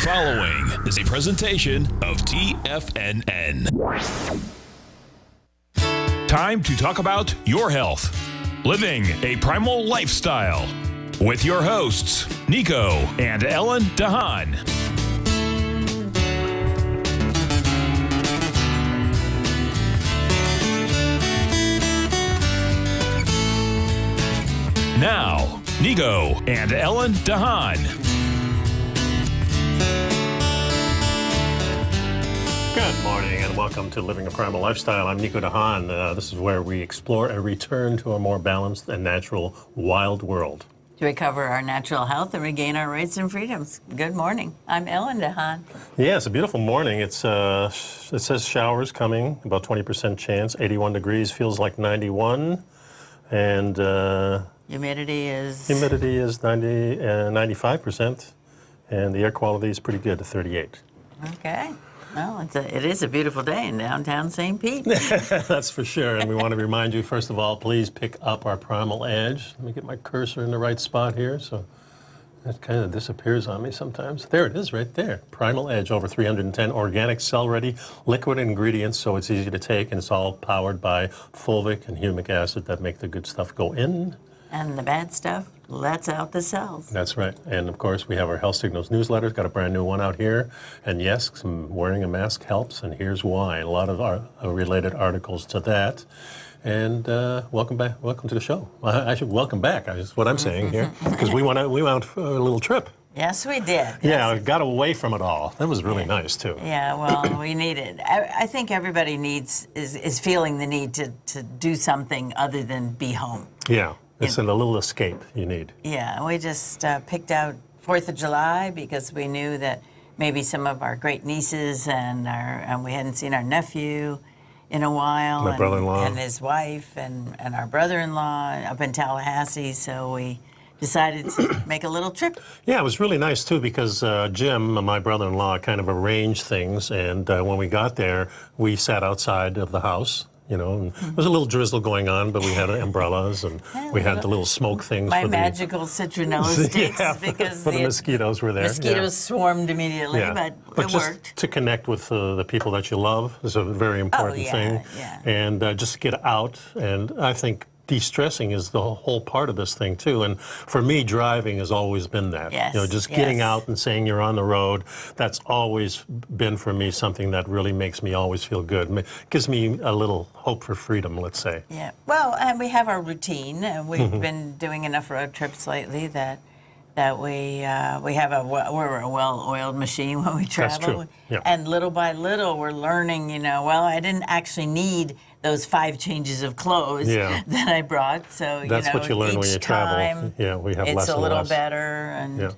following is a presentation of TFNN. Time to talk about your health. Living a Primal Lifestyle. With your hosts, Nico and Ellen Haan. Now, Nico and Ellen Haan. Good morning and welcome to Living a Primal Lifestyle. I'm Nico Haan. This is where we explore a return to a more balanced and natural wild world. To recover our natural health and regain our rights and freedoms. Good morning. I'm Ellen Haan. Yeah, it's a beautiful morning. It says showers coming, about 20% chance, 81 degrees, feels like 91. And humidity is 95%. And the air quality is pretty good at 38. Okay. Well, it is a beautiful day in downtown St. Pete. That's for sure. And we want to remind you, first of all, please pick up our Primal Edge. Let me get my cursor in the right spot here. So it kind of disappears on me sometimes. There it is right there. Primal Edge, over 310 organic, cell-ready, liquid ingredients, so it's easy to take. And it's all powered by fulvic and humic acid that make the good stuff go in. And the bad stuff lets out the cells. That's right. And of course, we have our Health Signals newsletter. Got a brand new one out here. And yes, wearing a mask helps, and here's why. A lot of our related articles to that. And welcome back. Welcome to the show. I should welcome back. That's what I'm saying here, because we went for a little trip. Yes, we did. Yeah, we got away from it all. That was really nice too. Yeah, well, we need it. I think everybody is feeling the need to do something other than be home. Yeah. It's a little escape you need. Yeah, we just picked out 4th of July because we knew that maybe some of our great nieces and we hadn't seen our nephew in a while. My brother-in-law. And his wife and our brother-in-law up in Tallahassee, so we decided to make a little trip. Yeah, it was really nice too because Jim, my brother-in-law, kind of arranged things, and when we got there, we sat outside of the house. You know, and there was a little drizzle going on, but we had umbrellas and we had the little smoke things. My magical citronella sticks because the mosquitoes were there. Mosquitoes swarmed immediately, but it just worked. To connect with the people that you love is a very important thing. Yeah. And just get out, and I think de-stressing is the whole part of this thing too. And for me, driving has always been that. Yes, you know, just getting out and saying you're on the road, that's always been for me something that really makes me always feel good. Gives me a little hope for freedom, let's say. Yeah. Well, and we have our routine. We've been doing enough road trips lately that we're a well-oiled machine when we travel. That's true. Yeah. And little by little, we're learning. I didn't actually need those 5 changes of clothes that I brought. So that's what you learn when you travel. Yeah, we have less and less. It's a little better. And,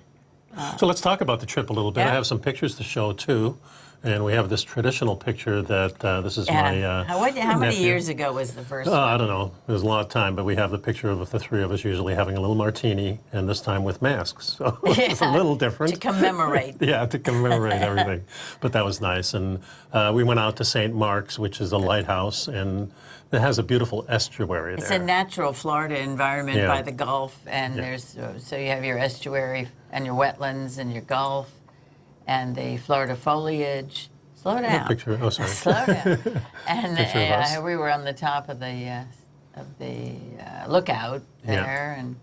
so let's talk about the trip a little bit. I have some pictures to show too. And we have this traditional picture that this is my How many years ago was the first one? I don't know. It was a lot of time, but we have the picture of the 3 of us usually having a little martini, and this time with masks. So it's a little different. To commemorate. To commemorate everything. But that was nice. And we went out to St. Mark's, which is a lighthouse, and it has a beautiful estuary there. It's a natural Florida environment by the Gulf, and there's so you have your estuary and your wetlands and your Gulf. And the Florida foliage. Slow down. Picture. Oh, sorry. Slow down. And picture of us. We were on the top of the lookout there, and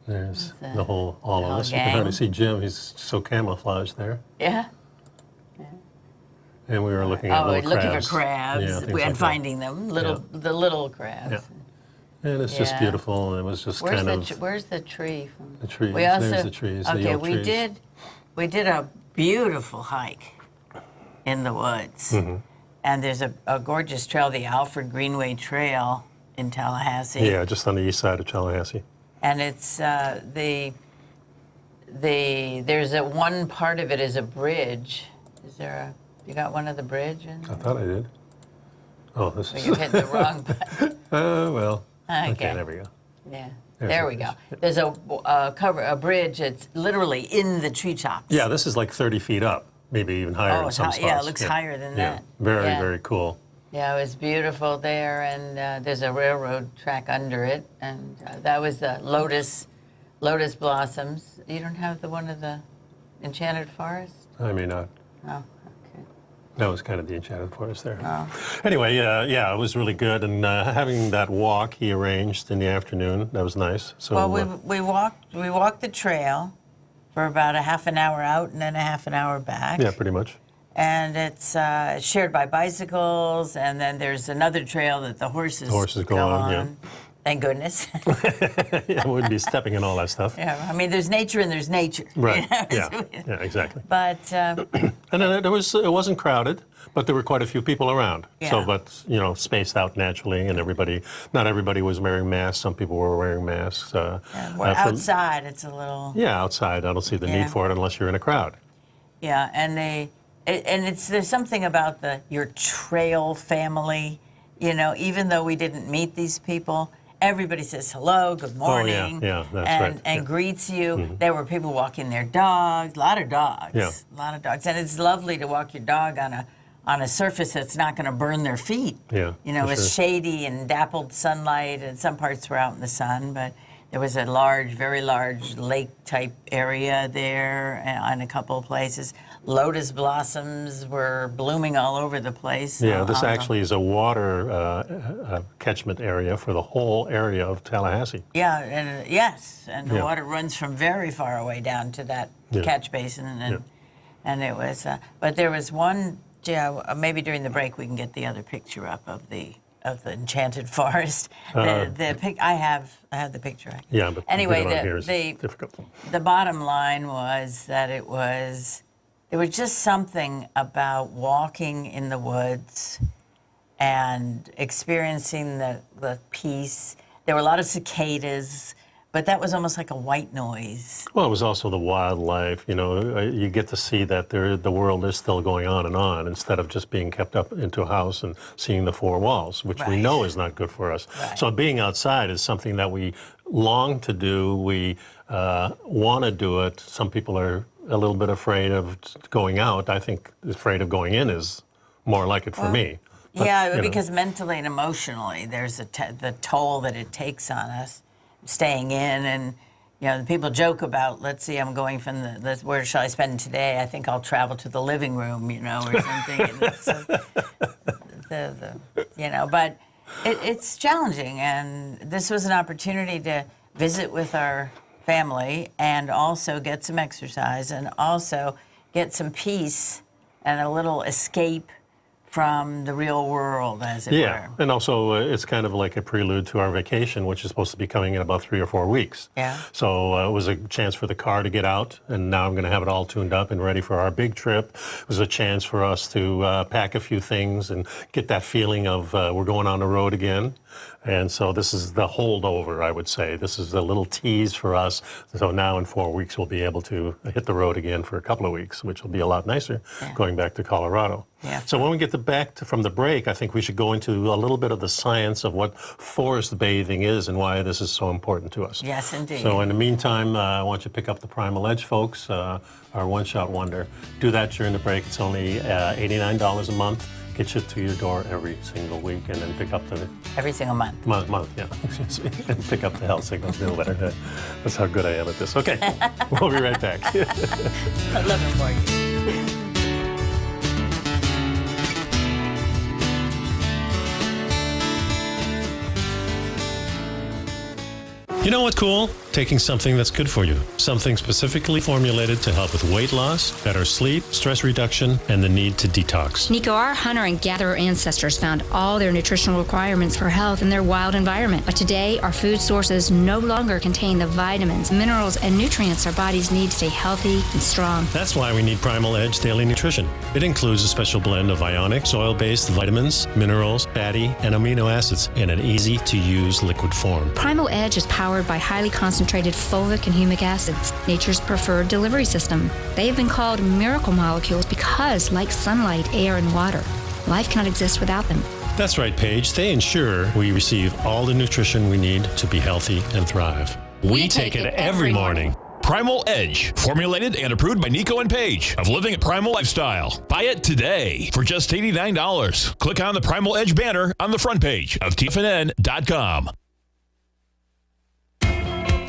there's all of us. gang. You can hardly see Jim. He's so camouflaged there. Yeah. And we were looking at little crabs. Looking for crabs and finding them, the little crabs. Yeah. And it's just beautiful, and it was just Where's the tree? From? The trees. There's the trees. Okay, the oak trees. We did a beautiful hike in the woods. And there's a gorgeous trail, the Alfred Greenway Trail in Tallahassee. Yeah, just on the east side of Tallahassee. And it's there's one part of it is a bridge. You got one of the bridge? I thought I did. Oh, this is... You hit the wrong button. Well, okay, there we go. Yeah. There we go. There's a bridge that's literally in the tree tops. Yeah, this is like 30 feet up, maybe even higher in some spots. Yeah, it looks higher than that. Very, very cool. Yeah, it was beautiful there, and there's a railroad track under it, and that was the lotus blossoms. You don't have one of the Enchanted Forest? I may not. Oh, okay. That was kind of the Enchanted Forest there. Oh. Anyway, yeah, it was really good. And having that walk he arranged in the afternoon, that was nice. So, Well, we walked the trail for about a half an hour out and then a half an hour back. yeah, pretty much. And it's shared by bicycles, and then there's another trail that the horses go on. Yeah. Thank goodness. Yeah, we wouldn't be stepping in all that stuff. Yeah, I mean, there's nature and there's nature. Right. You know? Yeah, exactly. But And then it wasn't crowded, but there were quite a few people around. Yeah. So, but spaced out naturally, and not everybody was wearing masks. Some people were wearing masks. we're outside. It's a little. Yeah, outside. I don't see the need for it unless you're in a crowd. Yeah, and there's something about your trail family. Even though we didn't meet these people, everybody says hello, good morning, that's right. And greets you. Mm-hmm. There were people walking their dogs, a lot of dogs, and it's lovely to walk your dog on a surface that's not going to burn their feet. Yeah, it's shady and dappled sunlight, and some parts were out in the sun, but there was a very large lake-type area there in a couple of places. Lotus blossoms were blooming all over the place. Yeah, this actually is a water catchment area for the whole area of Tallahassee. Yeah, and the water runs from very far away down to that catch basin, and it was. But there was one. Maybe during the break we can get the other picture up of the Enchanted Forest. I have the picture. Yeah, but anyway, here is difficult. The bottom line was that there was just something about walking in the woods and experiencing the peace. There were a lot of cicadas, but that was almost like a white noise. Well, it was also the wildlife. You get to see that the world is still going on instead of just being kept up into a house and seeing the four walls, which we know is not good for us. Right. So being outside is something that we long to do. We want to do it. Some people are a little bit afraid of going out. I think afraid of going in is more like it for me. But, because mentally and emotionally, there's the toll that it takes on us. Staying in, and the people joke about, let's see, I'm going from where shall I spend today? I think I'll travel to the living room, or something. And but it's challenging, and this was an opportunity to visit with our family and also get some exercise and also get some peace and a little escape from the real world, as it were. And also it's kind of like a prelude to our vacation, which is supposed to be coming in about 3 or 4 weeks. Yeah. So it was a chance for the car to get out, and now I'm going to have it all tuned up and ready for our big trip. It was a chance for us to pack a few things and get that feeling of we're going on the road again. And so this is the holdover, I would say. This is a little tease for us. So now in 4 weeks, we'll be able to hit the road again for a couple of weeks, which will be a lot nicer going back to Colorado. Yeah. So when we get from the break, I think we should go into a little bit of the science of what forest bathing is and why this is so important to us. Yes, indeed. So in the meantime, I want you to pick up the Primal Edge, folks, our one-shot wonder. Do that during the break. It's only $89 a month. Get you to your door every single week, and then pick up every single month. Month, yeah. Excuse me. And pick up the health signals. No better. That's how good I am at this. Okay, we'll be right back. 11 more years. You know what's cool? Taking something that's good for you. Something specifically formulated to help with weight loss, better sleep, stress reduction, and the need to detox. Nico, our hunter and gatherer ancestors found all their nutritional requirements for health in their wild environment. But today, our food sources no longer contain the vitamins, minerals, and nutrients our bodies need to stay healthy and strong. That's why we need Primal Edge Daily Nutrition. It includes a special blend of ionic, soil-based vitamins, minerals, fatty, and amino acids in an easy-to-use liquid form. Primal Edge is powered by highly concentrated fulvic and humic acids, nature's preferred delivery system. They have been called miracle molecules because, like sunlight, air, and water, life cannot exist without them. That's right, Paige. They ensure we receive all the nutrition we need to be healthy and thrive. We take it every morning. Primal Edge, formulated and approved by Nico and Paige of Living a Primal Lifestyle. Buy it today for just $89. Click on the Primal Edge banner on the front page of TFNN.com.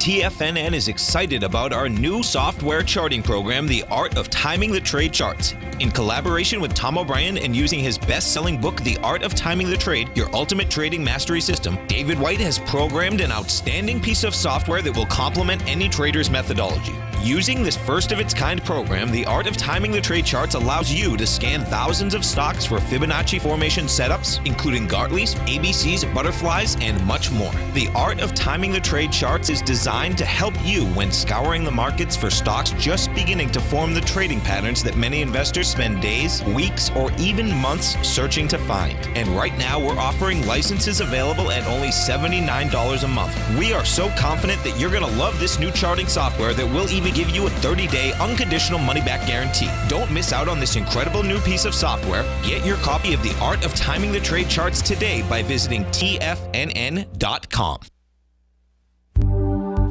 TFNN is excited about our new software charting program, The Art of Timing the Trade Charts. In collaboration with Tom O'Brien and using his best-selling book, The Art of Timing the Trade, Your Ultimate Trading Mastery System, David White has programmed an outstanding piece of software that will complement any trader's methodology. Using this first-of-its-kind program, The Art of Timing the Trade Charts allows you to scan thousands of stocks for Fibonacci formation setups, including Gartley's, ABCs, butterflies, and much more. The Art of Timing the Trade Charts is designed to help you when scouring the markets for stocks just beginning to form the trading patterns that many investors spend days, weeks, or even months searching to find. And right now, we're offering licenses available at only $79 a month. We are so confident that you're going to love this new charting software that will even give you a 30-day unconditional money-back guarantee. Don't miss out on this incredible new piece of software. Get your copy of The Art of Timing the Trade Charts today by visiting TFNN.com.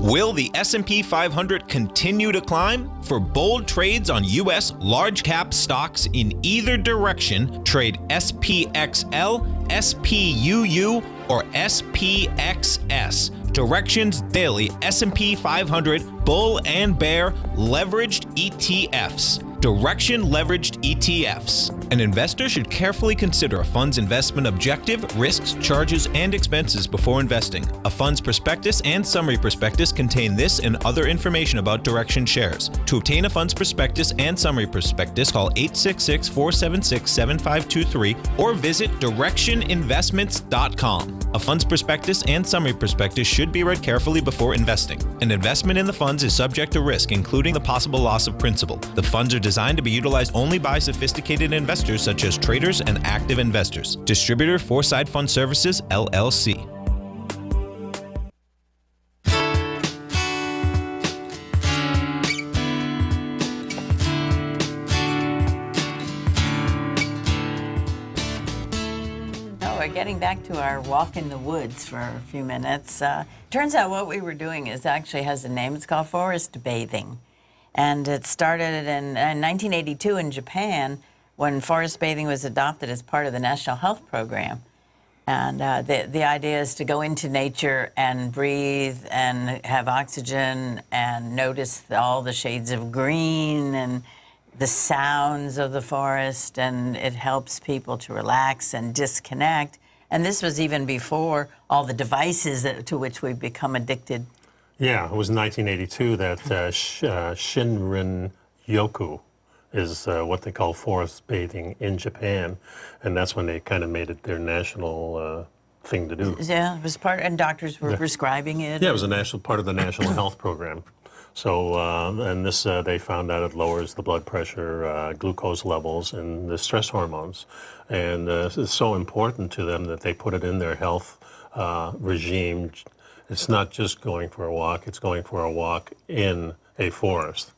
Will the S&P 500 continue to climb? For bold trades on U.S. large-cap stocks in either direction, trade SPXL, SPUU, or SPXS. Directions Daily S&P 500 Bull and Bear Leveraged ETFs. Direction Leveraged ETFs. An investor should carefully consider a fund's investment objective, risks, charges, and expenses before investing. A fund's prospectus and summary prospectus contain this and other information about Direction shares. To obtain a fund's prospectus and summary prospectus, call 866-476-7523 or visit directioninvestments.com. A fund's prospectus and summary prospectus should be read carefully before investing. An investment in the funds is subject to risk, including the possible loss of principal. The funds are designed to be utilized only by sophisticated investors such as traders and active investors. Distributor Foreside Fund Services, LLC. We're getting back to our walk in the woods for a few minutes. Turns out what we were doing actually has a name. It's called forest bathing. And it started in 1982 in Japan when forest bathing was adopted as part of the National Health Program. And the idea is to go into nature and breathe and have oxygen and notice all the shades of green and the sounds of the forest, and it helps people to relax and disconnect. And this was even before all the devices to which we've become addicted. Yeah, it was 1982 that Shinrin Yoku is what they call forest bathing in Japan, and that's when they kind of made it their national thing to do. Yeah, it was and doctors were prescribing it. Yeah, it was a part of the National Health Program. So, and this, they found out it lowers the blood pressure, glucose levels, and the stress hormones. And it's so important to them that they put it in their health regime. It's not just going for a walk, it's going for a walk in a forest.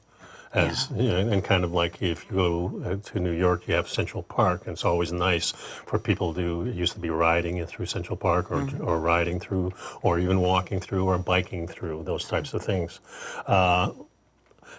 You know, and kind of like if you go to New York, you have Central Park, and it's always nice for people to, it used to be riding through Central Park or riding through, or even walking through or biking through, those types of things.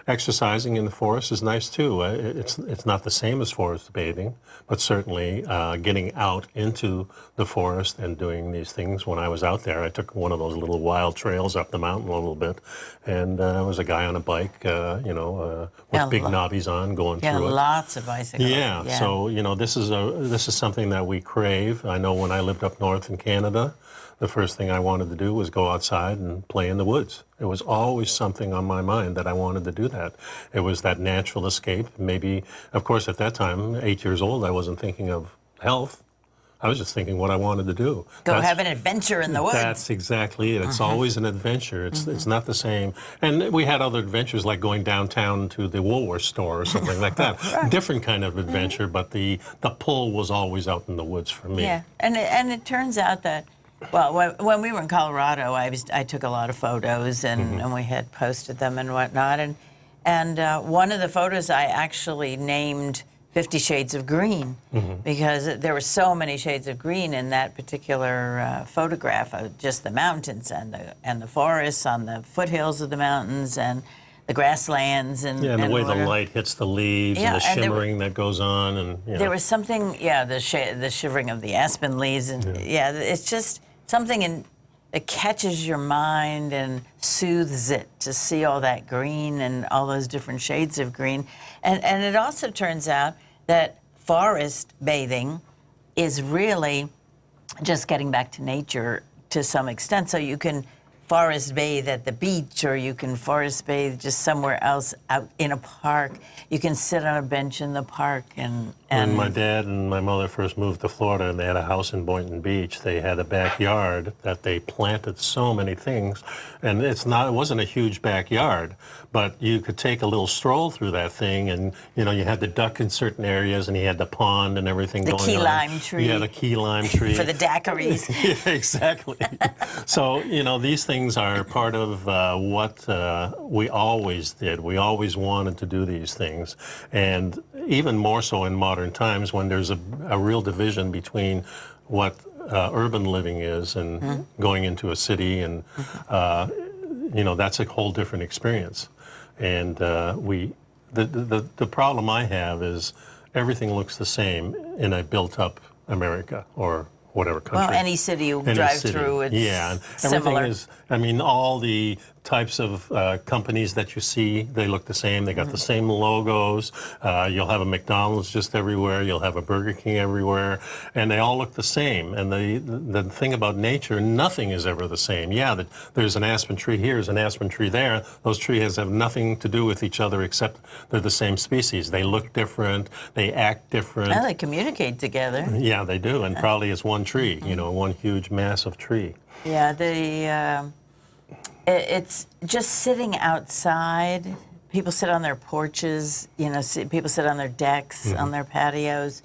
Exercising in the forest is nice too. It's not the same as forest bathing, but certainly getting out into the forest and doing these things. When I was out there, I took one of those little wild trails up the mountain a little bit, and there was a guy on a bike, with big knobbies on going through it. Yeah, lots of bicycles. Yeah, so this is something that we crave. I know when I lived up north in Canada, the first thing I wanted to do was go outside and play in the woods. It was always something on my mind that I wanted to do that. It was that natural escape. Maybe, of course, at that time, 8 years old, I wasn't thinking of health. I was just thinking what I wanted to do. Have an adventure in the woods. That's exactly it. It's always an adventure. It's not the same. And we had other adventures like going downtown to the Woolworth store or something like that. Right. Different kind of adventure, but the pull was always out in the woods for me. Yeah, and it turns out that, well, when we were in Colorado, I took a lot of photos, and we had posted them and whatnot. And one of the photos I actually named 50 Shades of Green, because there were so many shades of green in that particular photograph of just the mountains and the forests on the foothills of the mountains and the grasslands and the way the light hits the leaves and the shimmering that goes on, and there was something, the shivering of the aspen leaves, and it's just something that catches your mind and soothes it to see all that green and all those different shades of green. And it also turns out that forest bathing is really just getting back to nature to some extent. So you can forest bathe at the beach, or you can forest bathe just somewhere else out in a park. You can sit on a bench in the park. And when my dad and my mother first moved to Florida and they had a house in Boynton Beach, they had a backyard that they planted so many things. And it wasn't a huge backyard, but you could take a little stroll through that thing, and you had the duck in certain areas, and you had the pond and everything going on. The key lime tree. Yeah, the key lime tree. For the daiquiris. Yeah, exactly. So, these things are part of what we always did. We always wanted to do these things. And even more so in modern times, when there's a real division between what urban living is and going into a city, and that's a whole different experience. And the problem I have is everything looks the same in a built-up America or whatever country. Well, any city you drive through, it's everything similar. is, all the types of companies that you see, they look the same. They got the same logos. You'll have a McDonald's just everywhere. You'll have a Burger King everywhere. And they all look the same. And the thing about nature, nothing is ever the same. Yeah, there's an aspen tree here, there's an aspen tree there. Those trees have nothing to do with each other except they're the same species. They look different. They act different. Well, they communicate together. Yeah, they do. And probably it's one tree, one huge, massive tree. Yeah, it's just sitting outside. People sit on their porches, people sit on their decks, on their patios.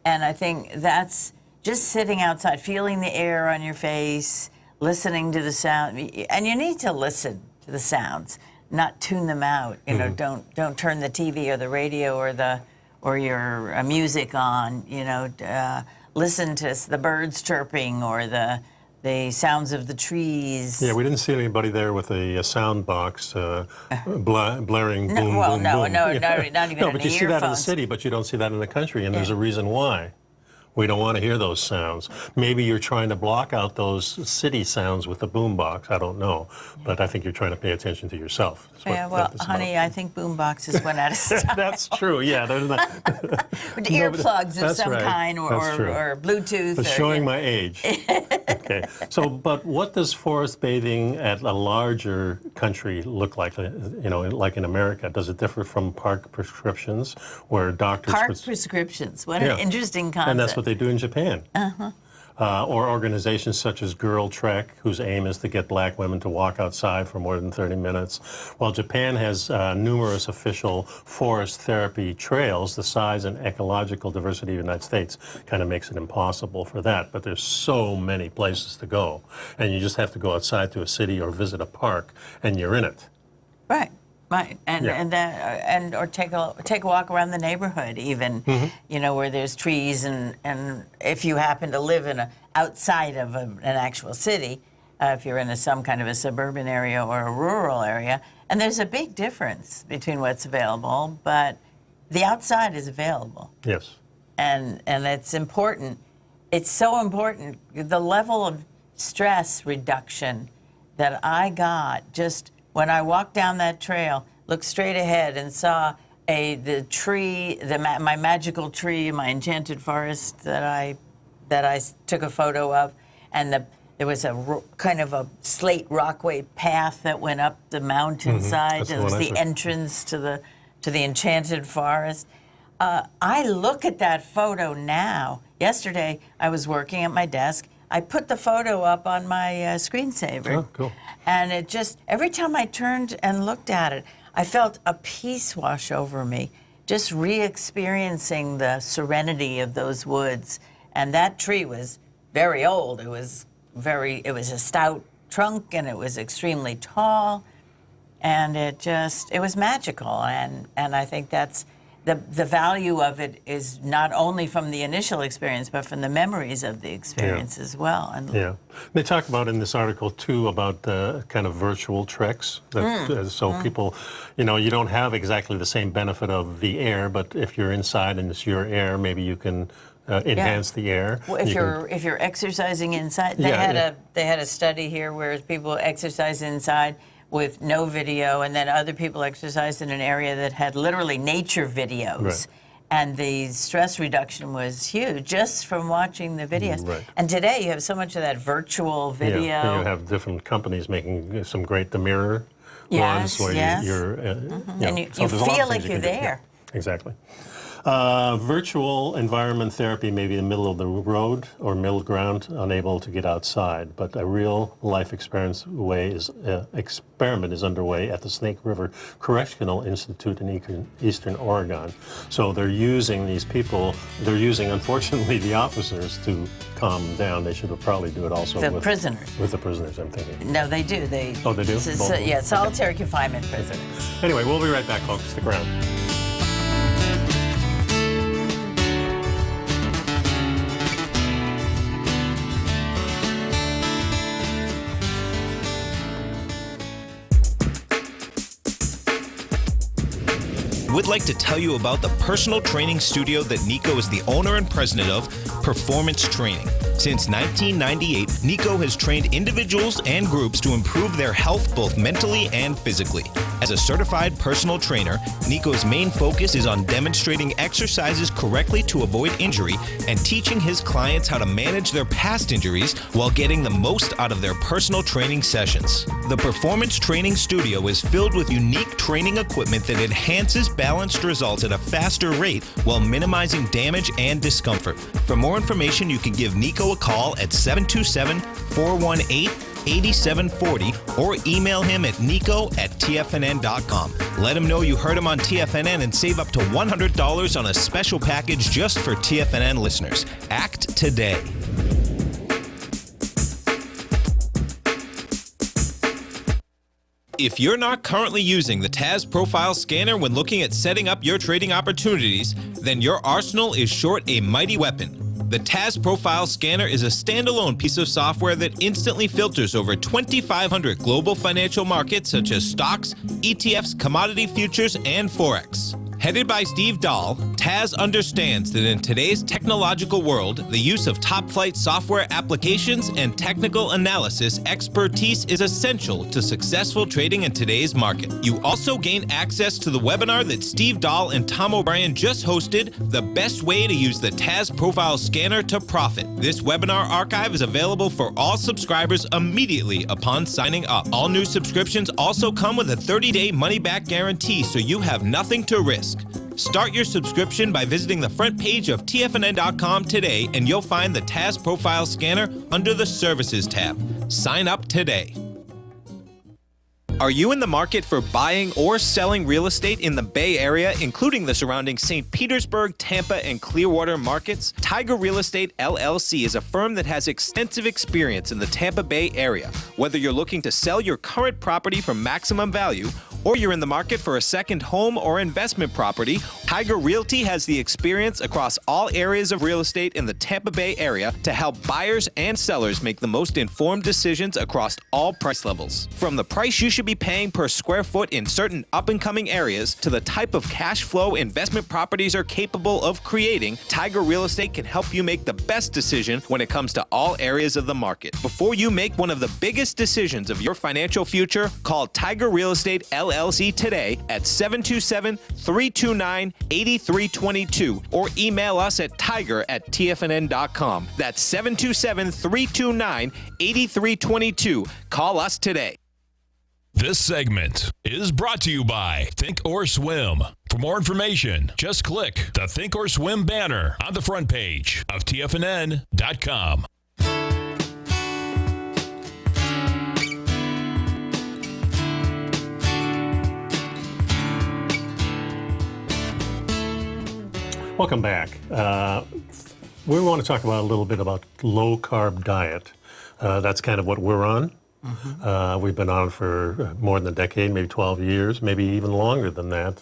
And I think that's just sitting outside, feeling the air on your face, listening to the sound. And you need to listen to the sounds, not tune them out. Don't turn the TV or the radio or your music on. Listen to the birds chirping or the sounds of the trees. Yeah, we didn't see anybody there with a sound box blaring boom, boom, boom. Not even No, but you see that in the earphones. city, but you don't see that in the country, and there's a reason why. We don't want to hear those sounds. Maybe you're trying to block out those city sounds with the boom box. I don't know, but I think you're trying to pay attention to yourself. Honey, I think boom boxes went out of style. That's true. Yeah, there's not. Earplugs of some kind, or Bluetooth. But showing my age. Okay. So, but what does forest bathing at a larger country look like? Like in America, does it differ from park prescriptions, where doctors? Prescriptions. What an interesting concept. And that's what they do in Japan. Or organizations such as Girl Trek, whose aim is to get black women to walk outside for more than 30 minutes. While Japan has numerous official forest therapy trails, the size and ecological diversity of the United States kind of makes it impossible for that. But there's so many places to go. And you just have to go outside to a city or visit a park, and you're in it. Right. Right, or take a walk around the neighborhood, even, where there's trees, and if you happen to live outside of an actual city, if you're in some kind of a suburban area or a rural area, and there's a big difference between what's available, but the outside is available. Yes. And it's important. It's so important. The level of stress reduction that I got just when I walked down that trail, looked straight ahead and saw the tree, my magical tree, my enchanted forest that I took a photo of, and there was a kind of a slate rockway path that went up the mountainside. It was the entrance to the enchanted forest. I look at that photo now. Yesterday, I was working at my desk. I put the photo up on my screensaver. Oh, cool. And it just, every time I turned and looked at it, I felt a peace wash over me, just re-experiencing the serenity of those woods. And that tree was very old. It was a stout trunk, and it was extremely tall. And it was magical. And I think that's, the value of it is not only from the initial experience, but from the memories of the experience as well. And they talk about in this article too about the kind of virtual treks. People, you don't have exactly the same benefit of the air, but if you're inside and it's your air, maybe you can enhance the air. Well, if you're exercising inside, they had a study here where people exercise inside with no video, and then other people exercised in an area that had literally nature videos. Right. And the stress reduction was huge just from watching the videos. Right. And today you have so much of that virtual video. Yeah, you have different companies making some great, the mirror ones where you're and you feel like you're there. Yeah, exactly. Virtual environment therapy may be in the middle of the road or middle ground, unable to get outside, but a real life experiment is underway at the Snake River Correctional Institute in Eastern Oregon. So they're using these people, unfortunately, the officers to calm them down. They should have probably do it also with prisoners. With the prisoners, I'm thinking. No, they do. They do? Yeah, solitary confinement prisoners. Anyway, we'll be right back, folks. Stick around. We'd like to tell you about the personal training studio that Nico is the owner and president of, Performance Training. Since 1998, Nico has trained individuals and groups to improve their health both mentally and physically. As a certified personal trainer, Nico's main focus is on demonstrating exercises correctly to avoid injury and teaching his clients how to manage their past injuries while getting the most out of their personal training sessions. The Performance Training Studio is filled with unique training equipment that enhances balanced results at a faster rate while minimizing damage and discomfort. For more information, you can give Nico a call at 727-418-8740 or email him at nico@tfnn.com. Let him know you heard him on TFNN and save up to $100 on a special package just for TFNN listeners. Act today. If you're not currently using the TAS Profile Scanner when looking at setting up your trading opportunities, then your arsenal is short a mighty weapon. The TAS Profile Scanner is a standalone piece of software that instantly filters over 2,500 global financial markets such as stocks, ETFs, commodity futures, and Forex. Headed by Steve Dahl, TAS understands that in today's technological world, the use of top-flight software applications and technical analysis expertise is essential to successful trading in today's market. You also gain access to the webinar that Steve Dahl and Tom O'Brien just hosted, The Best Way to Use the TAS Profile Scanner to Profit. This webinar archive is available for all subscribers immediately upon signing up. All new subscriptions also come with a 30-day money-back guarantee, so you have nothing to risk. Start your subscription by visiting the front page of TFNN.com today, and you'll find the TAS Profile Scanner under the Services tab. Sign up today. Are you in the market for buying or selling real estate in the Bay Area, including the surrounding St. Petersburg, Tampa, and Clearwater markets? Tiger Real Estate LLC is a firm that has extensive experience in the Tampa Bay area. Whether you're looking to sell your current property for maximum value, or you're in the market for a second home or investment property, Tiger Realty has the experience across all areas of real estate in the Tampa Bay area to help buyers and sellers make the most informed decisions across all price levels. From the price you should be paying per square foot in certain up-and-coming areas to the type of cash flow investment properties are capable of creating, Tiger Real Estate can help you make the best decision when it comes to all areas of the market. Before you make one of the biggest decisions of your financial future, call Tiger Real Estate LLC today at 727-329-8322 or email us at tiger@tfnn.com. That's 727-329-8322. Call us today. This segment is brought to you by Think or Swim. For more information, just click the Think or Swim banner on the front page of TFNN.com. Welcome back. We want to talk about a little bit about low-carb diet. That's kind of what we're on. Mm-hmm. We've been on for more than a decade, maybe 12 years, maybe even longer than that,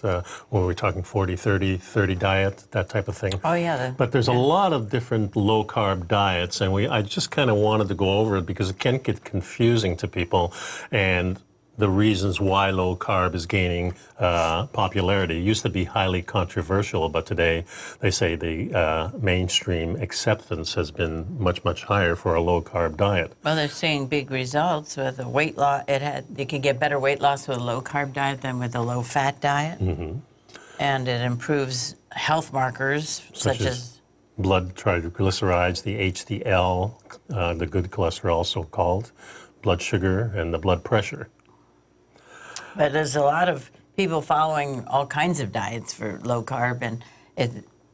when we're talking 40-30-30 diet, that type of thing. Oh, yeah. But there's a lot of different low-carb diets, and I just kind of wanted to go over it because it can get confusing to people. And the reasons why low carb is gaining popularity. It used to be highly controversial, but today they say the mainstream acceptance has been much, much higher for a low carb diet. Well, they're seeing big results with the weight loss. You can get better weight loss with a low carb diet than with a low fat diet. Mm-hmm. And it improves health markers such as blood triglycerides, the HDL, the good cholesterol so-called, blood sugar, and the blood pressure. But there's a lot of people following all kinds of diets for low carb, and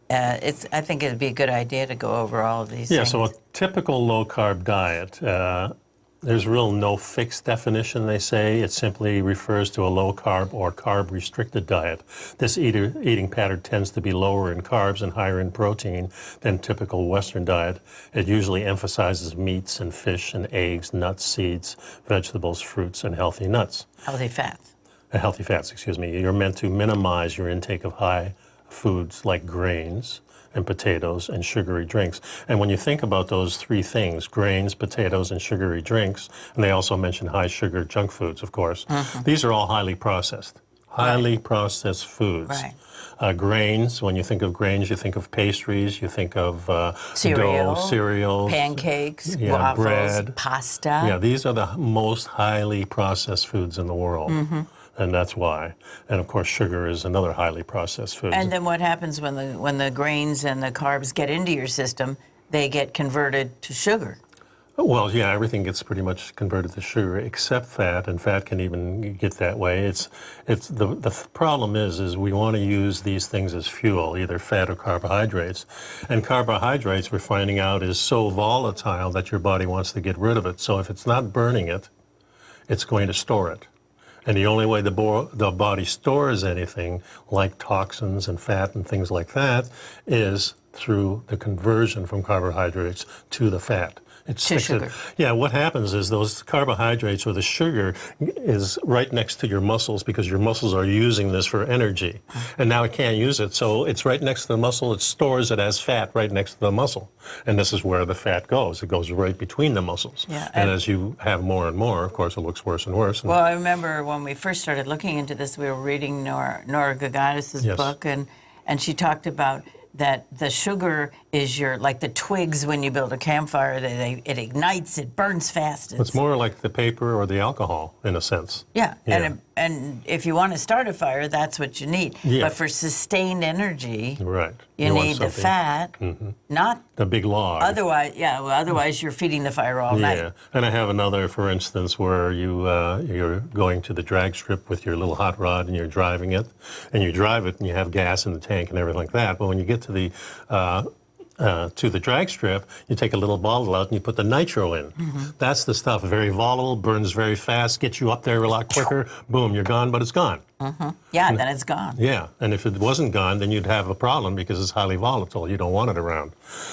I think it'd be a good idea to go over all of these things. Yeah, so a typical low carb diet, there's real no fixed definition, they say. It simply refers to a low carb or carb restricted diet. This eating pattern tends to be lower in carbs and higher in protein than typical Western diet. It usually emphasizes meats and fish and eggs, nuts, seeds, vegetables, fruits, and healthy nuts. Healthy fats. Healthy fats, excuse me. You're meant to minimize your intake of high foods like grains and potatoes and sugary drinks. And when you think about those three things, grains, potatoes, and sugary drinks, and they also mention high sugar junk foods, of course, these are all highly processed. Highly processed foods. Right. Grains, when you think of grains, you think of pastries, you think of Cereal, dough, cereals, pancakes, waffles, bread, pasta. Yeah, these are the most highly processed foods in the world. And that's why. And of course, sugar is another highly processed food. And then what happens when the grains and the carbs get into your system? They get converted to sugar. Well, yeah, everything gets pretty much converted to sugar except fat, and fat can even get that way. The problem is we want to use these things as fuel, either fat or carbohydrates. And carbohydrates, we're finding out, is so volatile that your body wants to get rid of it. So if it's not burning it, it's going to store it. And the only way the body stores anything like toxins and fat and things like that is through the conversion from carbohydrates to the fat. To sugar. Yeah, what happens is those carbohydrates or the sugar is right next to your muscles because your muscles are using this for energy. And now it can't use it, so it's right next to the muscle. It stores it as fat right next to the muscle. And this is where the fat goes. It goes right between the muscles. Yeah, and as you have more and more, of course, it looks worse and worse. Well, I remember when we first started looking into this, we were reading Nora Gagatis' book, and she talked about that the sugar is like the twigs when you build a campfire. It ignites, it burns fast. It's more like the paper or the alcohol, in a sense. Yeah. And if you want to start a fire, that's what you need. Yeah. But for sustained energy, right, you need the fat, not the big log. Otherwise you're feeding the fire all night. Yeah, and I have another, for instance, where you're going to the drag strip with your little hot rod and you're driving it, and you drive it and you have gas in the tank and everything like that. But when you get to the drag strip, you take a little bottle out and you put the nitro in. That's the stuff, very volatile, burns very fast, gets you up there a lot quicker. Boom, you're gone, but it's gone. Yeah, then it's gone. Yeah, and if it wasn't gone, then you'd have a problem because it's highly volatile. You don't want it around.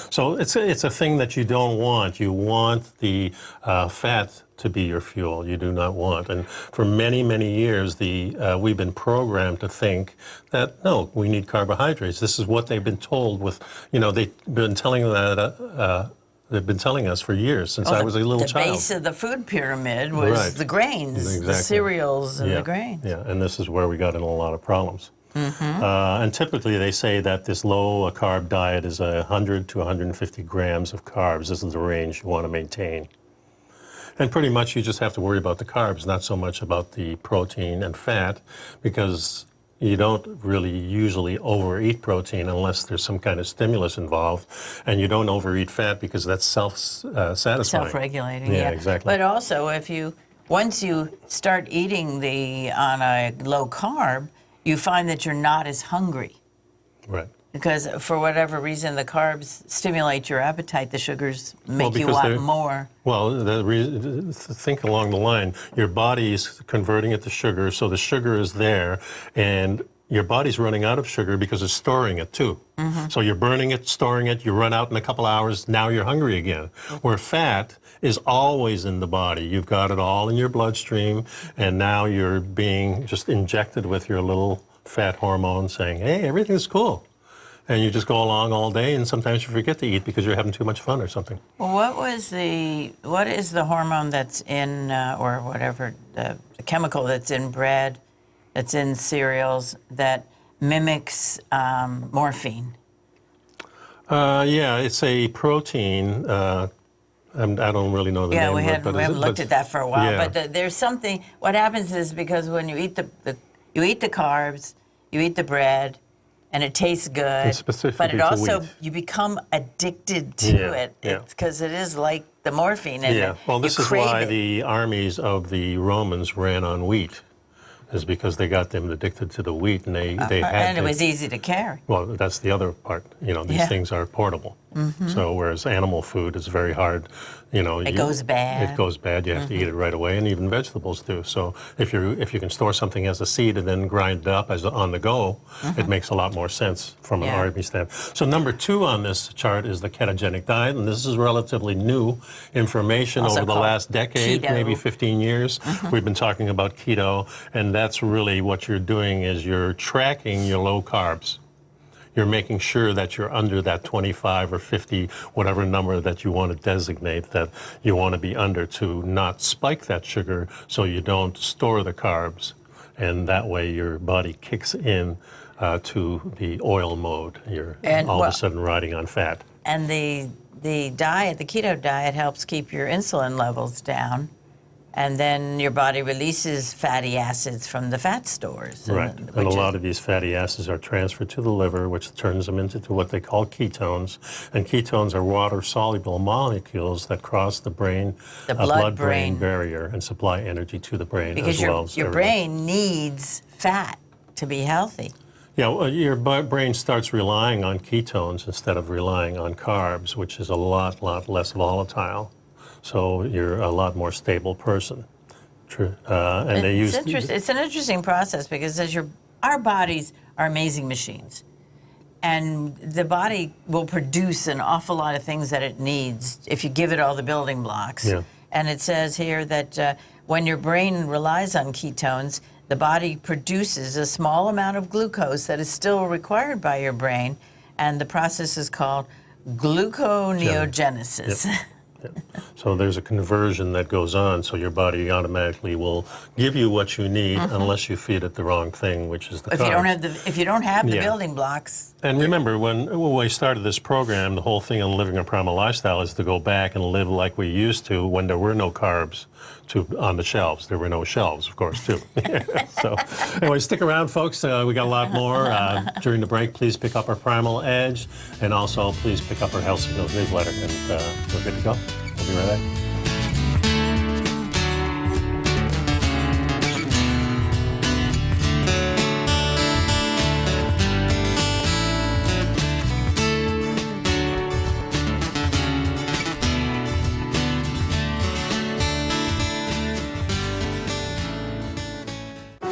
So it's a thing that you don't want. You want the fat to be your fuel. You do not want. And for many, many years, we've been programmed to think that, no, we need carbohydrates. This is what they've been told with, they've been telling that. They've been telling us for years, since I was a little child. The base of the food pyramid was the grains, the cereals and the grains. Yeah, and this is where we got in a lot of problems. And typically they say that this low carb diet is 100 to 150 grams of carbs. This is the range you want to maintain. And pretty much you just have to worry about the carbs, not so much about the protein and fat, because you don't really usually overeat protein unless there's some kind of stimulus involved, and you don't overeat fat because that's self-satisfying. Self-regulating, yeah, exactly. But also, once you start eating on a low carb, you find that you're not as hungry. Right. Because for whatever reason, the carbs stimulate your appetite, the sugars make you want more. Well, think along the line. Your body's converting it to sugar, so the sugar is there, and your body's running out of sugar because it's storing it too. So you're burning it, storing it, you run out in a couple hours, now you're hungry again. Where fat is always in the body. You've got it all in your bloodstream, and now you're being just injected with your little fat hormone saying, hey, everything's cool. and you just go along all day, and sometimes you forget to eat because you're having too much fun or something. Well, what is the hormone that's in, or whatever, the chemical that's in bread, that's in cereals, that mimics morphine? Yeah, it's a protein. I don't really know the name of it. Yeah, we haven't looked at that for a while. Yeah. But there's something. What happens is because when you eat the carbs, you eat the bread, and it tastes good. It's specifically but it to also wheat. you become addicted to it. Yeah. It's because it is like the morphine. And Yeah, well, this you is crave why it. the armies of the Romans ran on wheat, is because they got them addicted to the wheat, and they had and to, it was easy to carry. Well, that's the other part. These Yeah. things are portable. So whereas animal food is very hard, It goes bad. It goes bad. You have to eat it right away, and even vegetables do. So if you can store something as a seed and then grind it up as on the go, it makes a lot more sense from an Yeah. army standpoint. So number 2 on this chart is the ketogenic diet, and this is relatively new information Also over the called last decade, keto. maybe 15 years. We've been talking about keto, and that's really what you're doing is you're tracking your low carbs. You're making sure that you're under that 25 or 50, whatever number that you want to designate, that you want to be under to not spike that sugar so you don't store the carbs. And that way your body kicks in to the oil mode. You're And, all well- of a sudden riding on fat. And the diet, the keto diet, helps keep your insulin levels down, and then your body releases fatty acids from the fat stores. Right. And a lot of these fatty acids are transferred to the liver, which turns them into what they call ketones. And ketones are water-soluble molecules that cross the blood-brain barrier and supply energy to the brain because as well as your everything. brain needs fat to be healthy. Yeah, well, your brain starts relying on ketones instead of relying on carbs, which is a lot less volatile. So you're a lot more stable person. True. And they use. It's an interesting process because our bodies are amazing machines, and the body will produce an awful lot of things that it needs if you give it all the building blocks. Yeah. And it says here that when your brain relies on ketones, the body produces a small amount of glucose that is still required by your brain, and the process is called gluconeogenesis. Yep. So there's a conversion that goes on, so your body automatically will give you what you need unless you feed it the wrong thing, which is the If carbs. you don't have the Yeah. building blocks. And remember, when we started this program, the whole thing on living a primal lifestyle is to go back and live like we used to when there were no carbs on the shelves. There were no shelves, of course, too. So anyway, stick around, folks. We got a lot more. During the break, please pick up our Primal Edge, and also please pick up our Health Signals newsletter, and we're good to go. We'll be right back.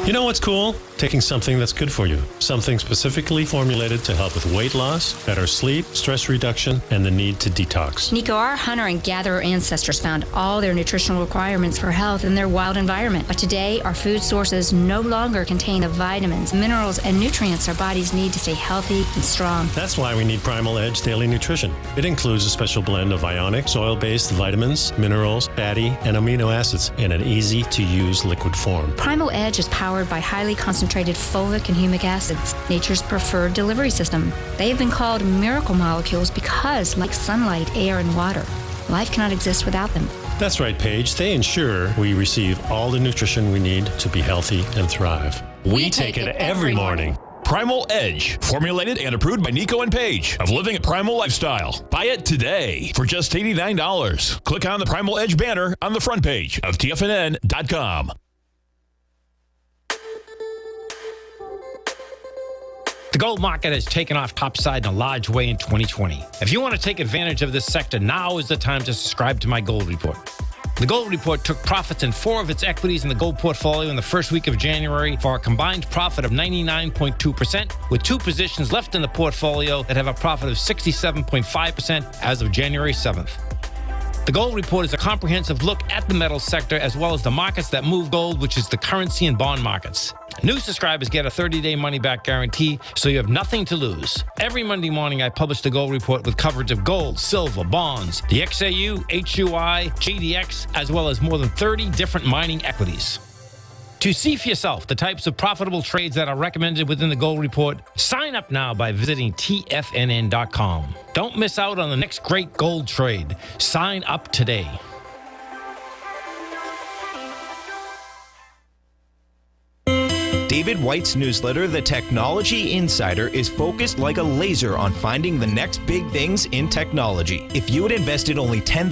You know what's cool? Taking something that's good for you. Something specifically formulated to help with weight loss, better sleep, stress reduction, and the need to detox. Nico, our hunter and gatherer ancestors found all their nutritional requirements for health in their wild environment. But today, our food sources no longer contain the vitamins, minerals, and nutrients our bodies need to stay healthy and strong. That's why we need Primal Edge Daily Nutrition. It includes a special blend of ionic, soil-based vitamins, minerals, fatty, and amino acids in an easy-to-use liquid form. Primal Edge is powered by highly concentrated folic and humic acids, nature's preferred delivery system. They have been called miracle molecules because, like sunlight, air, and water, life cannot exist without them. That's right, Paige. They ensure we receive all the nutrition we need to be healthy and thrive. We take it every morning. Primal Edge, formulated and approved by Nico and Paige of Living a Primal Lifestyle. Buy it today for just $89. Click on the Primal Edge banner on the front page of TFNN.com. The gold market has taken off topside in a large way in 2020. If you want to take advantage of this sector, now is the time to subscribe to my Gold Report. The Gold Report took profits in 4 of its equities in the gold portfolio in the first week of January for a combined profit of 99.2%, with 2 positions left in the portfolio that have a profit of 67.5% as of January 7th. The Gold Report is a comprehensive look at the metals sector as well as the markets that move gold, which is the currency and bond markets. New subscribers get a 30-day money-back guarantee, so you have nothing to lose. Every Monday morning, I publish the Gold Report with coverage of gold, silver, bonds, the XAU, HUI, GDX, as well as more than 30 different mining equities. To see for yourself the types of profitable trades that are recommended within the Gold Report, sign up now by visiting TFNN.com. Don't miss out on the next great gold trade. Sign up today. David White's newsletter, The Technology Insider, is focused like a laser on finding the next big things in technology. If you had invested only $10,000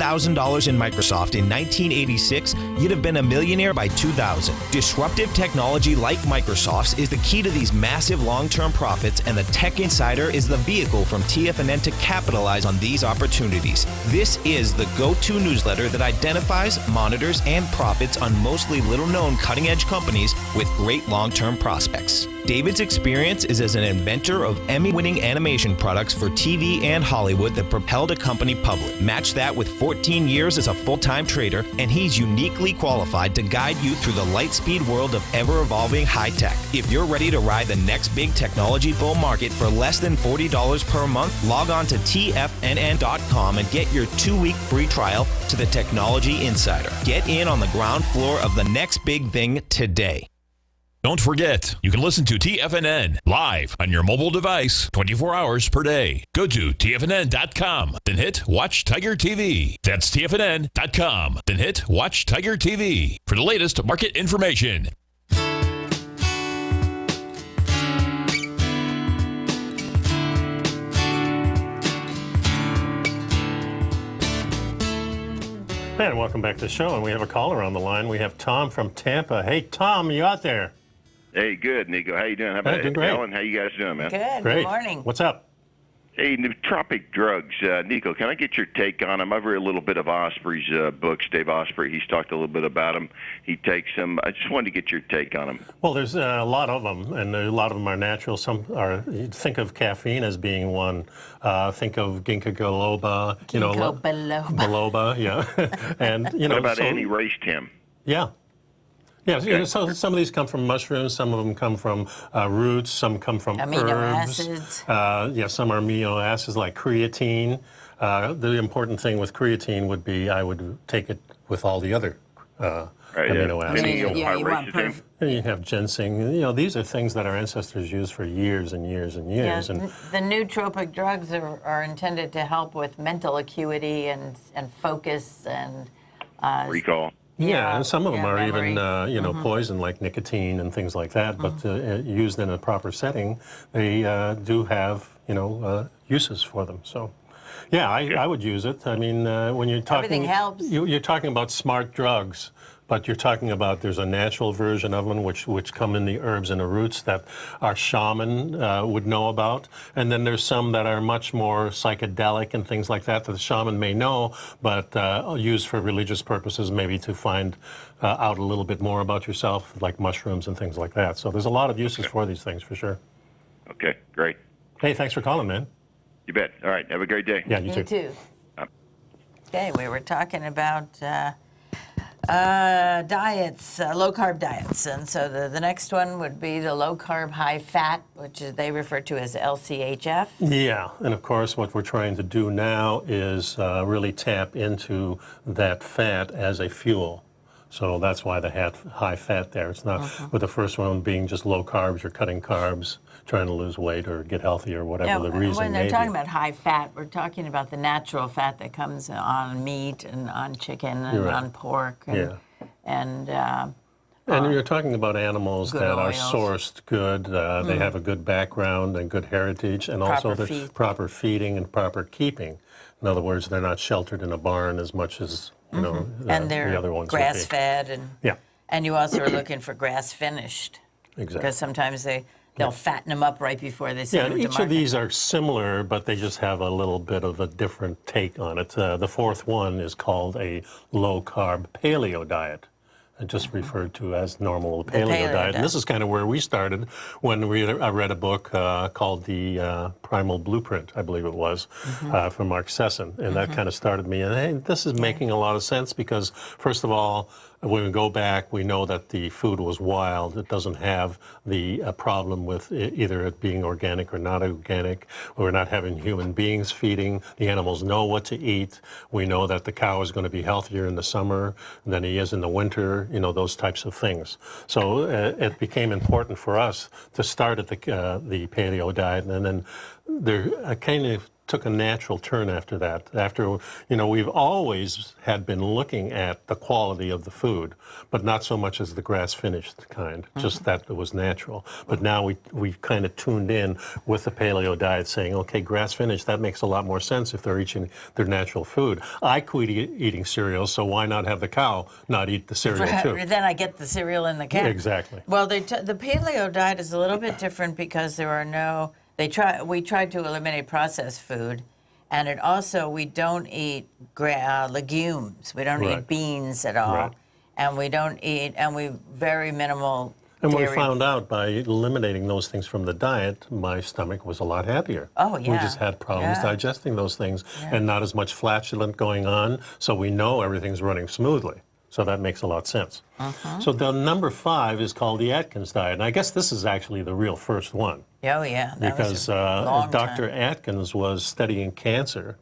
in Microsoft in 1986, you'd have been a millionaire by 2000. Disruptive technology like Microsoft's is the key to these massive long-term profits, and the Tech Insider is the vehicle from TFNN to capitalize on these opportunities. This is the go-to newsletter that identifies, monitors, and profits on mostly little-known cutting-edge companies with great long-term prospects. David's experience is as an inventor of Emmy-winning animation products for TV and Hollywood that propelled a company public. Match that with 14 years as a full-time trader, and he's uniquely qualified to guide you through the light-speed world of ever-evolving high-tech. If you're ready to ride the next big technology bull market for less than $40 per month, log on to TFNN.com and get your 2-week free trial to the Technology Insider. Get in on the ground floor of the next big thing today. Don't forget, you can listen to TFNN live on your mobile device 24 hours per day. Go to TFNN.com, then hit Watch Tiger TV. That's TFNN.com, then hit Watch Tiger TV for the latest market information. And welcome back to the show, and we have a caller on the line. We have Tom from Tampa. Hey, Tom, you out there? Hey, good, Nico. How you doing? How about Hey, doing great. Ellen? How you guys doing, man? Good. Great. Good morning. What's up? Hey, nootropic drugs. Nico, can I get your take on them? I've read a little bit of Osprey's books, Dave Osprey. He's talked a little bit about them. He takes them. I just wanted to get your take on them. Well, there's a lot of them, and a lot of them are natural. Some are. You think of caffeine as being one. Think of ginkgo biloba. Ginkgo biloba. Biloba, yeah. And What about anti-race, Tim? Yeah. Yeah, so some of these come from mushrooms, some of them come from roots, some come from Amino herbs. acids. Some are amino acids like creatine. The important thing with creatine would be I would take it with all the other amino acids. You want perfect. And you have ginseng. These are things that our ancestors used for years and years and years. Yeah, And the nootropic drugs are intended to help with mental acuity and focus and Recall. Yeah, and some of them are memory. even, poison like nicotine and things like that. But used in a proper setting, they do have, uses for them. So, yeah, I would use it. I mean, when you're talking, Everything helps. You're talking about smart drugs. But you're talking about there's a natural version of them which come in the herbs and the roots that our shaman would know about. And then there's some that are much more psychedelic and things like that the shaman may know, but used for religious purposes, maybe to find out a little bit more about yourself, like mushrooms and things like that. So there's a lot of uses for these things, for sure. Okay, great. Hey, thanks for calling, man. You bet. All right, have a great day. Yeah, you You too. too. Okay, we were talking about diets, low-carb diets. And so the next one would be the low-carb, high-fat, which they refer to as LCHF. Yeah, and of course what we're trying to do now is really tap into that fat as a fuel. So that's why the high fat there. It's not with the first one being just low carbs, you're cutting carbs, trying to lose weight or get healthy or whatever the reason when may they're be. talking about high fat, we're talking about the natural fat that comes on meat and on chicken and You're right. on pork. And, and you're talking about animals good that are oils. sourced good, they have a good background and good heritage, and Proper also the feed. proper feeding and proper keeping. In other words, they're not sheltered in a barn as much as and they're the other ones would be. grass-fed. And you also are looking for grass-finished. Exactly. Because sometimes they'll fatten them up right before they send Yeah, them and to each market. of these are similar, but they just have a little bit of a different take on it. The fourth one is called a low-carb paleo diet. just referred to as normal paleo diet. diet. And this is kind of where we started when I read a book called The Primal Blueprint, I believe it was, from Mark Sesson. And that kind of started me. And hey, this is making a lot of sense because, first of all, when we go back, we know that the food was wild. It doesn't have the problem with either it being organic or not organic. We're not having human beings feeding. The animals know what to eat. We know that the cow is going to be healthier in the summer than he is in the winter, you know, those types of things. So it became important for us to start at the paleo diet, and then there kind of took a natural turn after that. After, you know, we've always had been looking at the quality of the food, but not so much as the grass-finished kind, just that it was natural. But now we've kind of tuned in with the paleo diet saying, okay, grass-finished, that makes a lot more sense if they're eating their natural food. I quit eating cereal, so why not have the cow not eat the cereal too? Then I get the cereal in the can. Exactly. Well, the paleo diet is a little bit different because there are no. We tried to eliminate processed food, and it also we don't eat legumes. We don't eat beans at all, and we don't eat very minimal. And dairy. we found out by eliminating those things from the diet, my stomach was a lot happier. Oh, yeah. We just had problems digesting those things and not as much flatulence going on, so we know everything's running smoothly. So that makes a lot of sense. So the number 5 is called the Atkins diet, and I guess this is actually the real first one. Oh, yeah. That Because was a long Dr. time. Atkins was studying cancer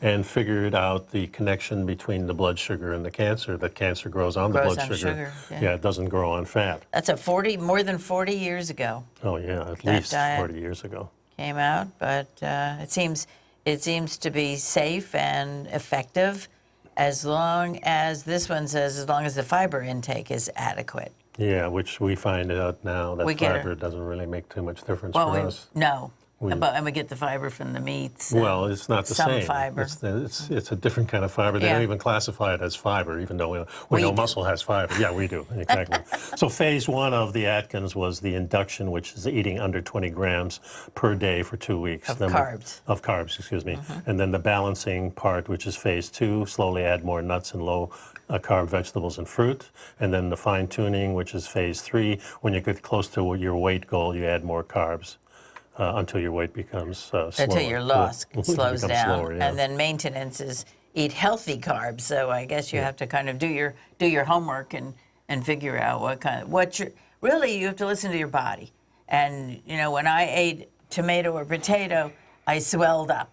and figured out the connection between the blood sugar and the cancer, that cancer grows on the blood sugar. Yeah, it doesn't grow on fat. That's more than 40 years ago. Oh, yeah, at That least diet 40 years ago. Came out, but it seems to be safe and effective as long as this one says as long as the fiber intake is adequate. Yeah, which we find out now that fiber doesn't really make too much difference for us. No, and we get the fiber from the meats. Well, it's not the some same. fiber. It's a different kind of fiber. They don't even classify it as fiber, even though we know muscle has fiber. Yeah, we do, exactly. So phase 1 of the Atkins was the induction, which is eating under 20 grams per day for 2 weeks. Of carbs. Of carbs, excuse me. And then the balancing part, which is phase 2, slowly add more nuts and low carb vegetables and fruit. And then the fine tuning, which is phase 3, when you get close to your weight goal, you add more carbs. Until your weight becomes slower. Until your loss slows down. Slower, And then maintenance is eat healthy carbs. So I guess you have to kind of do your homework and figure out really you have to listen to your body. And you know, when I ate tomato or potato, I swelled up.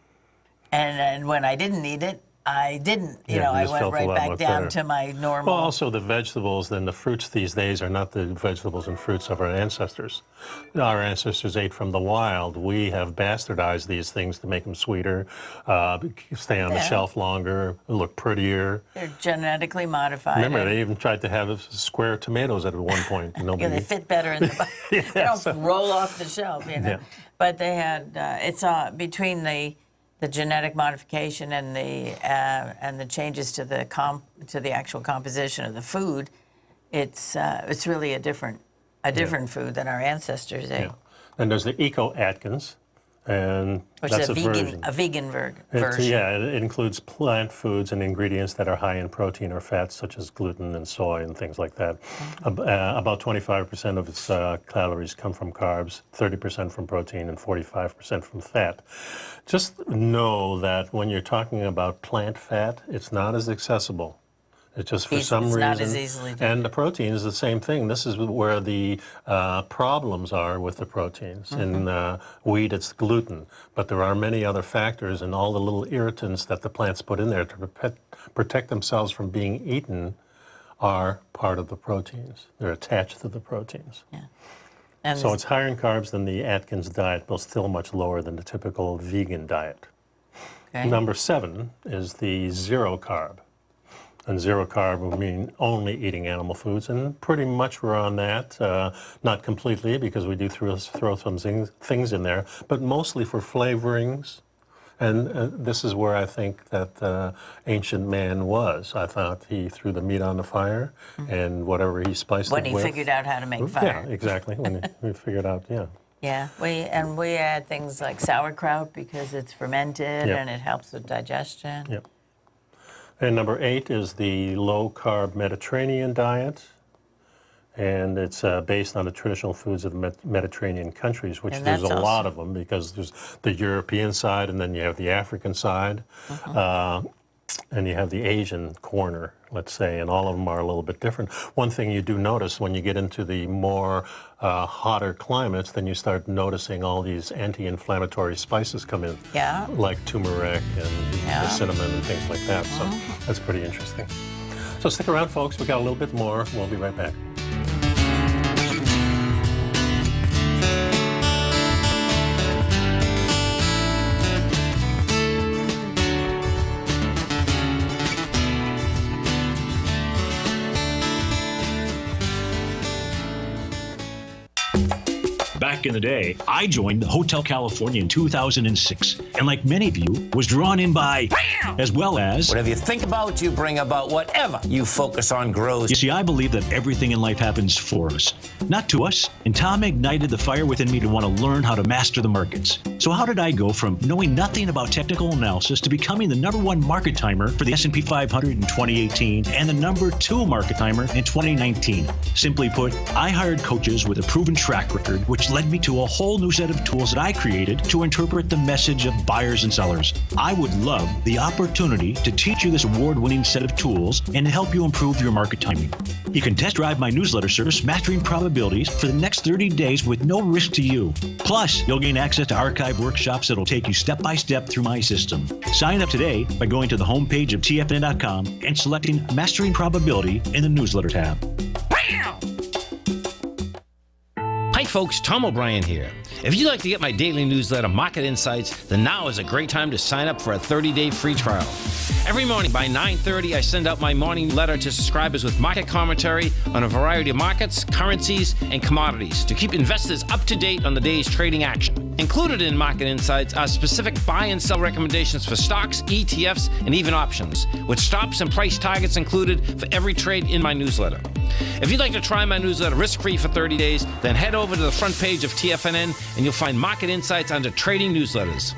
And when I didn't eat it, I didn't. I went right back down to my normal. Well, also the vegetables and the fruits these days are not the vegetables and fruits of our ancestors. Our ancestors ate from the wild. We have bastardized these things to make them sweeter, stay on the shelf longer, look prettier. They're genetically modified. Remember, they even tried to have square tomatoes at one point. Yeah, they fit better in the body. They don't roll off the shelf, you know. Yeah. But they had it's between the genetic modification and the changes to the actual composition of the food. It's really a different food than our ancestors ate. Yeah. And there's the Eco Atkins, and Which that's is version. a vegan version. Yeah, it includes plant foods and ingredients that are high in protein or fats, such as gluten and soy and things like that. About 25% of its calories come from carbs, 30% from protein, and 45% from fat. Just know that when you're talking about plant fat, it's not as accessible. It's just for some reason. Not as easily done. And the protein is the same thing. This is where the problems are with the proteins. In wheat, it's gluten. But there are many other factors, and all the little irritants that the plants put in there to protect themselves from being eaten are part of the proteins. They're attached to the proteins. Yeah. And So it's higher in carbs than the Atkins diet, but still much lower than the typical vegan diet. okay. Number 7 is the zero carb. And zero carb would mean only eating animal foods, and pretty much we're on that. Not completely, because we do throw some things in there, but mostly for flavorings. And this is where I think that ancient man was. I thought he threw the meat on the fire, and whatever he spiced when it he with. figured out how to make fire. Yeah, exactly. When we figured out, Yeah, we add things like sauerkraut because it's fermented Yep. and it helps with digestion. Yep. And number 8 is the low-carb Mediterranean diet. and it's based on the traditional foods of the Mediterranean countries, which And there's that's a awesome. lot of them, because there's the European side, and then you have the African side, and you have the Asian corner, let's say, and all of them are a little bit different. One thing you do notice when you get into the more hotter climates, then you start noticing all these anti-inflammatory spices come in, Yeah. like turmeric and Yeah. cinnamon and things like that. So that's pretty interesting. So stick around, folks. We got a little bit more. We'll be right back. Back in the day, I joined Hotel California in 2006, and like many of you, was drawn in by, as well as, Whatever you think about, you bring about. Whatever you focus on grows. you see, I believe that everything in life happens for us, not to us. And Tom ignited the fire within me to want to learn how to master the markets. So how did I go from knowing nothing about technical analysis to becoming the #1 market timer for the S&P 500 in 2018 and the #2 market timer in 2019? Simply put, I hired coaches with a proven track record, which led me to a whole new set of tools that I created to interpret the message of buyers and sellers. I would love the opportunity to teach you this award-winning set of tools and to help you improve your market timing. You can test drive my newsletter service, Mastering Probabilities, for the next 30 days with no risk to you. Plus, you'll gain access to archived workshops that'll take you step by step through my system. Sign up today by going to the homepage of TFNN.com and selecting Mastering Probability in the newsletter tab. Hi folks, Tom O'Brien here. If you'd like to get my daily newsletter, Market Insights, then now is a great time to sign up for a 30-day free trial. Every morning by 9:30, I send out my morning letter to subscribers with market commentary on a variety of markets, currencies, and commodities to keep investors up to date on the day's trading action. Included in Market Insights are specific buy and sell recommendations for stocks, ETFs, and even options, with stops and price targets included for every trade in my newsletter. If you'd like to try my newsletter risk-free for 30 days, then head over to the front page of TFNN and you'll find Market Insights under Trading Newsletters.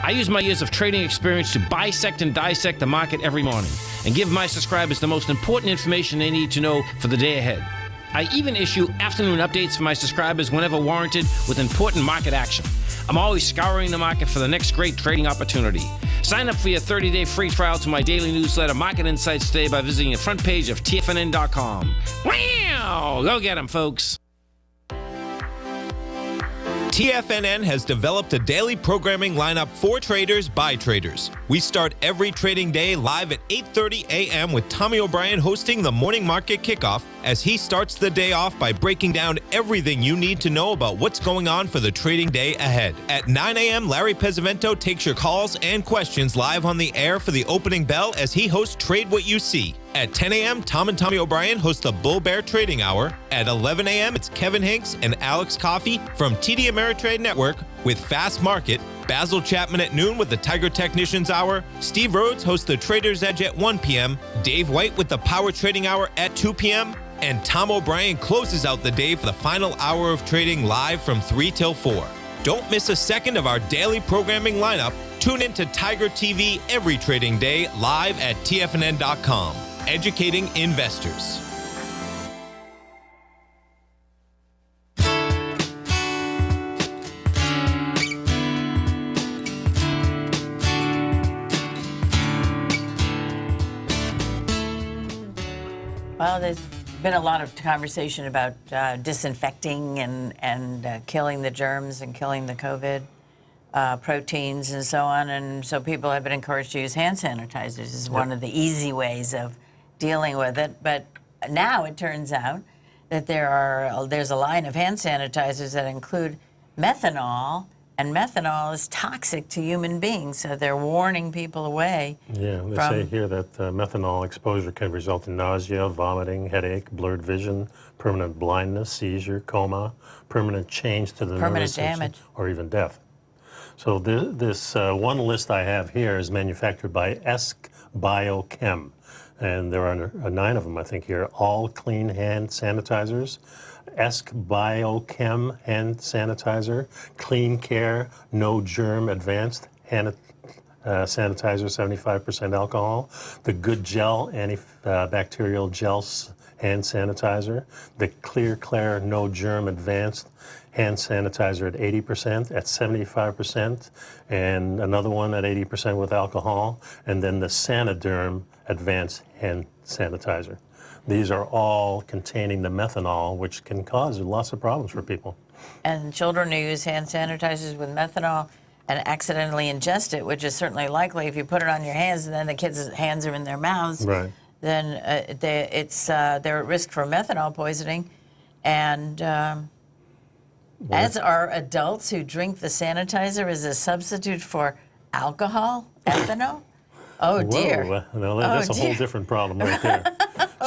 I use my years of trading experience to bisect and dissect the market every morning and give my subscribers the most important information they need to know for the day ahead. I even issue afternoon updates for my subscribers whenever warranted with important market action. I'm always scouring the market for the next great trading opportunity. Sign up for your 30-day free trial to my daily newsletter, Market Insights, today by visiting the front page of TFNN.com. Wow! Go get 'em, folks. TFNN has developed a daily programming lineup for traders by traders. We start every trading day live at 8:30 a.m. with Tommy O'Brien hosting the morning market kickoff as he starts the day off by breaking down everything you need to know about what's going on for the trading day ahead. At 9 a.m., Larry Pesavento takes your calls and questions live on the air for the opening bell as he hosts Trade What You See. At 10 a.m., Tom and Tommy O'Brien host the Bull Bear Trading Hour. At 11 a.m., it's Kevin Hinks and Alex Coffey from TD Ameritrade Network with Fast Market. Basil Chapman at noon with the Tiger Technicians Hour. Steve Rhodes hosts the Trader's Edge at 1 p.m. Dave White with the Power Trading Hour at 2 p.m. And Tom O'Brien closes out the day for the final hour of trading live from 3 till 4. Don't miss a second of our daily programming lineup. Tune in to Tiger TV every trading day live at TFNN.com. Educating investors. Well, there's been a lot of conversation about disinfecting and killing the germs and killing the COVID proteins and so on. And so people have been encouraged to use hand sanitizers as one of the easy ways of dealing with it. But now it turns out that there's a line of hand sanitizers that include methanol, and methanol is toxic to human beings. So they're warning people away. Yeah, they say here that methanol exposure can result in nausea, vomiting, headache, blurred vision, permanent blindness, seizure, coma, permanent change to the nervous system, damage, or even death. So this one list I have here is manufactured by Esk Biochem. And there are 9 of them, I think, here. All clean hand sanitizers. Esk Biochem hand sanitizer. Clean Care, no germ advanced hand sanitizer, 75% alcohol. The Good Gel antibacterial gel hand sanitizer. The Clear Claire No Germ Advanced hand sanitizer at 80%, at 75%, and another one at 80% with alcohol, and then the Saniderm Advanced hand sanitizer. These are all containing the methanol, which can cause lots of problems for people. And children who use hand sanitizers with methanol and accidentally ingest it, which is certainly likely if you put it on your hands and then the kids' hands are in their mouths, Right. then they're at risk for methanol poisoning. And as are adults who drink the sanitizer as a substitute for alcohol, ethanol. Oh, dear. Whoa, no, that's a whole dear. different problem right there.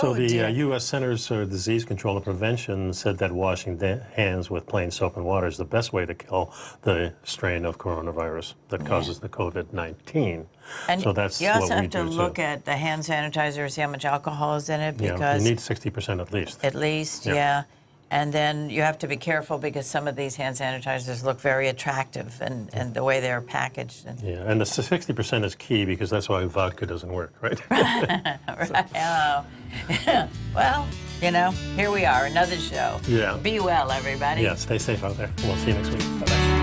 So Oh, the dear. U.S. Centers for Disease Control and Prevention said that washing hands with plain soap and water is the best way to kill the strain of coronavirus that causes the COVID-19. And so that's you also what we have to do look too. at the hand sanitizer, see how much alcohol is in it, Yeah, because you need 60% at least. at least, Yeah. yeah. And then you have to be careful because some of these hand sanitizers look very attractive and the way they're packaged. And, Yeah, and the 60% is key because that's why vodka doesn't work, right? oh. Well, here we are, another show. Yeah. Be well, everybody. Yeah, stay safe out there. We'll see you next week. Bye-bye.